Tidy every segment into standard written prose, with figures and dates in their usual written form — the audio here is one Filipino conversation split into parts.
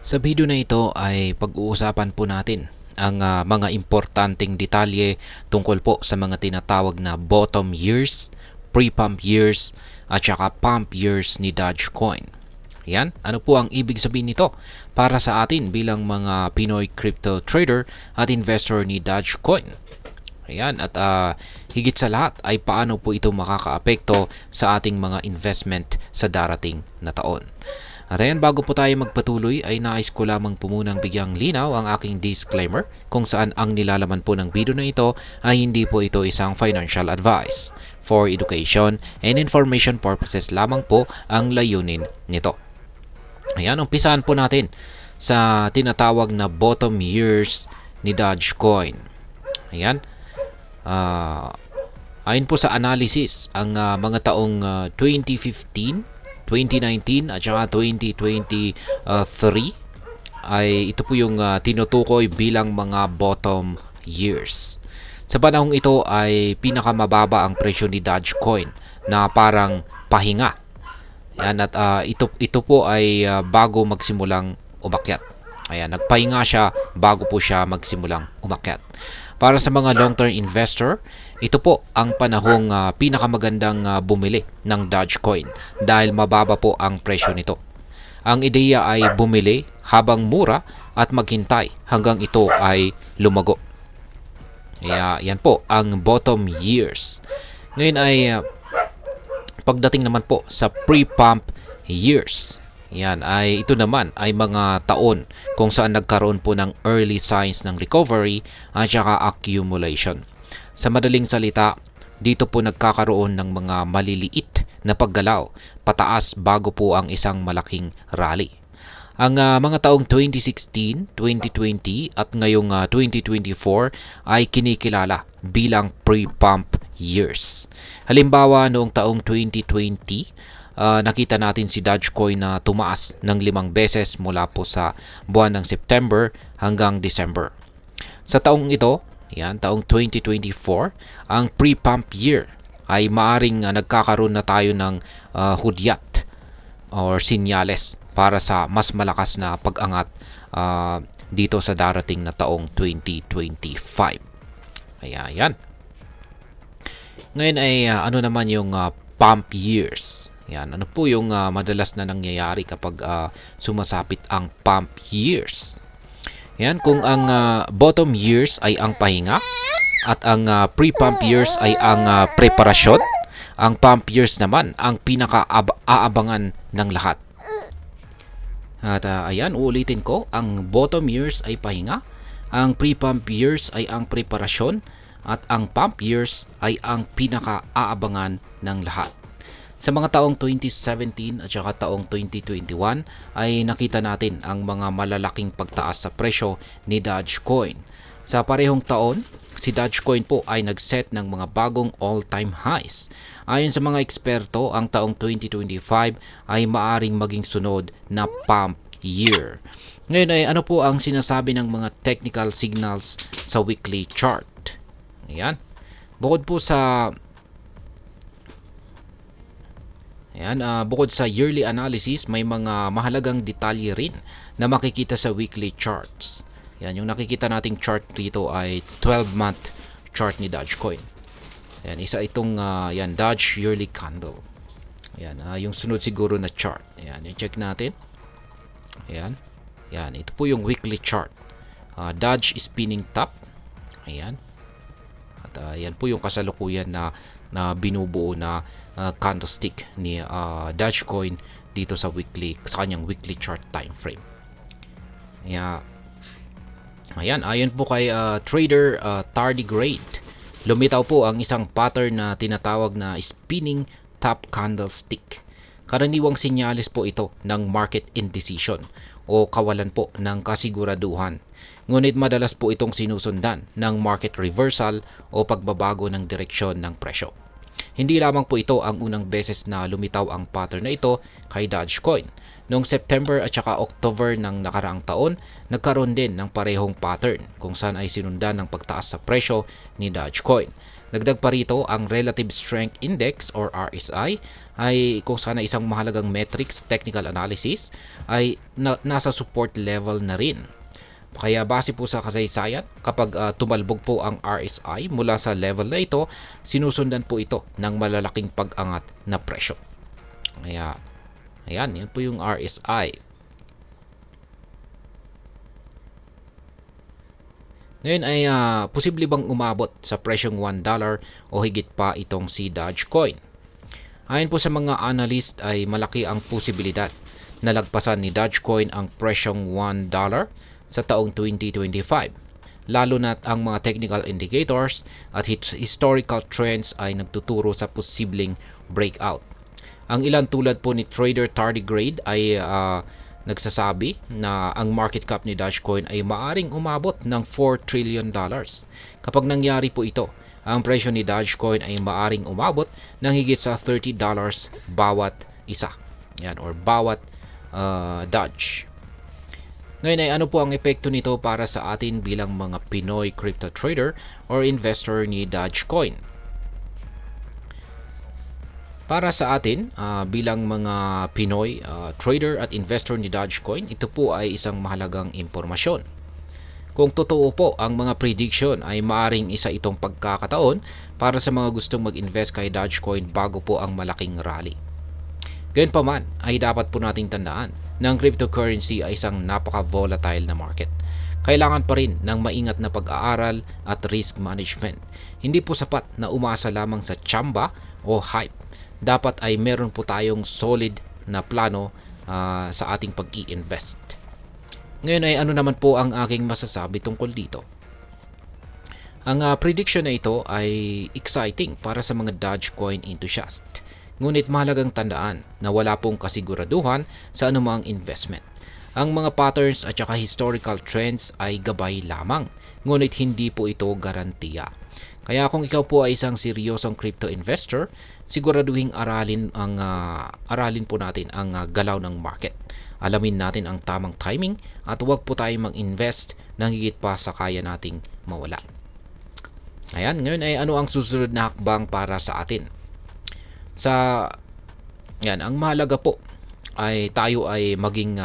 Sa video na ito ay pag-uusapan po natin ang mga importanteng detalye tungkol po sa mga tinatawag na bottom years, pre-pump years, at saka pump years ni Dogecoin. Yan, ano po ang ibig sabihin nito para sa atin bilang mga Pinoy crypto trader at investor ni Dogecoin? Ayan, at higit sa lahat ay paano po ito makakaapekto sa ating mga investment sa darating na taon. At ayan, bago po tayo magpatuloy ay nais ko lamang po munang bigyang linaw ang aking disclaimer kung saan ang nilalaman po ng video na ito ay hindi po ito isang financial advice. For education and information purposes lamang po ang layunin nito. Ayan, umpisahan po natin sa tinatawag na bottom years ni Dogecoin. Ayan, ayon po sa analysis, ang mga taong 2015, 2019 at saka 2023 ay ito po yung tinutukoy bilang mga bottom years. Sa panahong ito ay pinakamababa ang presyo ni Dogecoin na parang pahinga. Yan, at ito po ay bago magsimulang umakyat. Ayan, nagpahinga siya bago po siya magsimulang umakyat. Para sa mga long-term investor, ito po ang panahong pinakamagandang bumili ng Dogecoin dahil mababa po ang presyo nito. Ang ideya ay bumili habang mura at maghintay hanggang ito ay lumago. Kaya yan po ang bottom years. Ngayon ay pagdating naman po sa pre-pump years. Yan ay ito naman ay mga taon kung saan nagkaroon po ng early signs ng recovery at saka accumulation. Sa madaling salita, dito po nagkakaroon ng mga maliliit na paggalaw pataas bago po ang isang malaking rally. Ang mga taong 2016, 2020 at ngayong 2024 ay kinikilala bilang pre-pump years. Halimbawa, noong taong 2020, nakita natin si Dogecoin na tumaas ng 5 beses mula po sa buwan ng September hanggang December. Sa taong ito, yan, taong 2024, ang pre-pump year ay maaring nagkakaroon na tayo ng hudyat or sinyales para sa mas malakas na pag-angat dito sa darating na taong 2025. Kaya yan. Ngayon ay ano naman yung pump years. Yan, ano po yung madalas na nangyayari kapag sumasapit ang pump years? Yan, kung ang bottom years ay ang pahinga at ang pre-pump years ay ang preparasyon, ang pump years naman ang pinaka-aabangan ng lahat. At ayan, uulitin ko, ang bottom years ay pahinga, ang pre-pump years ay ang preparasyon, at ang pump years ay ang pinaka-aabangan ng lahat. Sa mga taong 2017 at saka taong 2021 ay nakita natin ang mga malalaking pagtaas sa presyo ni Dogecoin. Sa parehong taon, si Dogecoin po ay nag-set ng mga bagong all-time highs. Ayon sa mga eksperto, ang taong 2025 ay maaring maging sunod na pump year. Ngayon ay ano po ang sinasabi ng mga technical signals sa weekly chart? Ayan. Bukod po sa bukod sa yearly analysis, may mga mahalagang detalye rin na makikita sa weekly charts. Yan, yung nakikita nating chart dito ay 12-month chart ni Dogecoin. Yan, isa itong Doge yearly candle. Yan, yung sunod siguro na chart. Yan, yung check natin. Ayan. Yan, ito po yung weekly chart. Doge spinning top. Ayan. At yan po yung kasalukuyan na binubuo na candlestick ni Dogecoin dito sa kanyang weekly chart time frame. Ayan, ayon po kay trader Tardigrade, lumitaw po ang isang pattern na tinatawag na spinning top candlestick. Karaniwang sinyalis po ito ng market indecision o kawalan po ng kasiguraduhan. Ngunit madalas po itong sinusundan ng market reversal o pagbabago ng direksyon ng presyo. Hindi lamang po ito ang unang beses na lumitaw ang pattern na ito kay Dogecoin. Noong September at saka October ng nakaraang taon, nagkaroon din ng parehong pattern kung saan ay sinundan ng pagtaas sa presyo ni Dogecoin. Dagdag pa rito ang Relative Strength Index or RSI ay kung sana isang mahalagang metrics technical analysis ay nasa support level na rin. Kaya base po sa kasaysayan, kapag tumalbog po ang RSI mula sa level na ito, sinusundan po ito ng malalaking pag-angat na presyo. Kaya, ayan, yan po yung RSI. Ngayon ay posible bang umabot sa presyong $1 o higit pa itong si Dogecoin? Ayon po sa mga analyst ay malaki ang posibilidad na lagpasan ni Dogecoin ang presyong $1 sa taong 2025. Lalo na't ang mga technical indicators at historical trends ay nagtuturo sa posibleng breakout. Ang ilan tulad po ni Trader Tardigrade ay nagsasabi na ang market cap ni Dogecoin ay maaring umabot ng $4 trillion. Kapag nangyari po ito, ang presyo ni Dogecoin ay maaring umabot ng higit sa $30 bawat isa. Yan, or bawat Doge. Ngayon ay ano po ang epekto nito para sa atin bilang mga Pinoy crypto trader or investor ni Dogecoin? Para sa atin, bilang mga Pinoy trader at investor ni Dogecoin, ito po ay isang mahalagang impormasyon. Kung totoo po ang mga prediction ay maaring isa itong pagkakataon para sa mga gustong mag-invest kay Dogecoin bago po ang malaking rally. Gayunpaman ay dapat po nating tandaan na ang cryptocurrency ay isang napaka-volatile na market. Kailangan pa rin ng maingat na pag-aaral at risk management. Hindi po sapat na umasa lamang sa tsamba o hype. Dapat ay meron po tayong solid na plano sa ating pag-i-invest. Ngayon ay ano naman po ang aking masasabi tungkol dito. Ang prediction na ito ay exciting para sa mga Dogecoin enthusiast. Ngunit mahalagang tandaan na wala pong kasiguraduhan sa anumang investment. Ang mga patterns at saka historical trends ay gabay lamang, ngunit hindi po ito garantiya. Kaya kung ikaw po ay isang seryosong crypto investor, siguraduhin aralin po natin ang galaw ng market. Alamin natin ang tamang timing at huwag po tayo mag-invest ng higit pa sa kaya nating mawala. Ayan, ngayon ay ano ang susunod na hakbang para sa atin? Ang mahalaga po ay tayo ay maging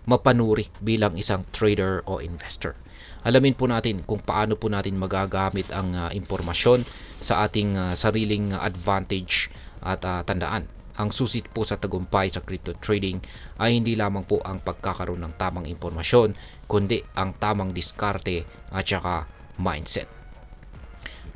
mapanuri bilang isang trader o investor. Alamin po natin kung paano po natin magagamit ang impormasyon sa ating sariling advantage at tandaan. Ang susi po sa tagumpay sa crypto trading ay hindi lamang po ang pagkakaroon ng tamang impormasyon, kundi ang tamang diskarte at saka mindset.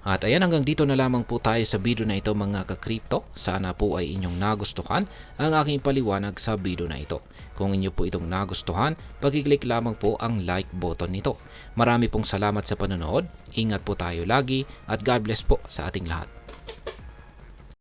At ayan, hanggang dito na lamang po tayo sa video na ito mga ka-crypto. Sana po ay inyong nagustuhan ang aking paliwanag sa video na ito. Kung inyo po itong nagustuhan, pag-click lamang po ang like button nito. Marami pong salamat sa panonood. Ingat po tayo lagi at God bless po sa ating lahat.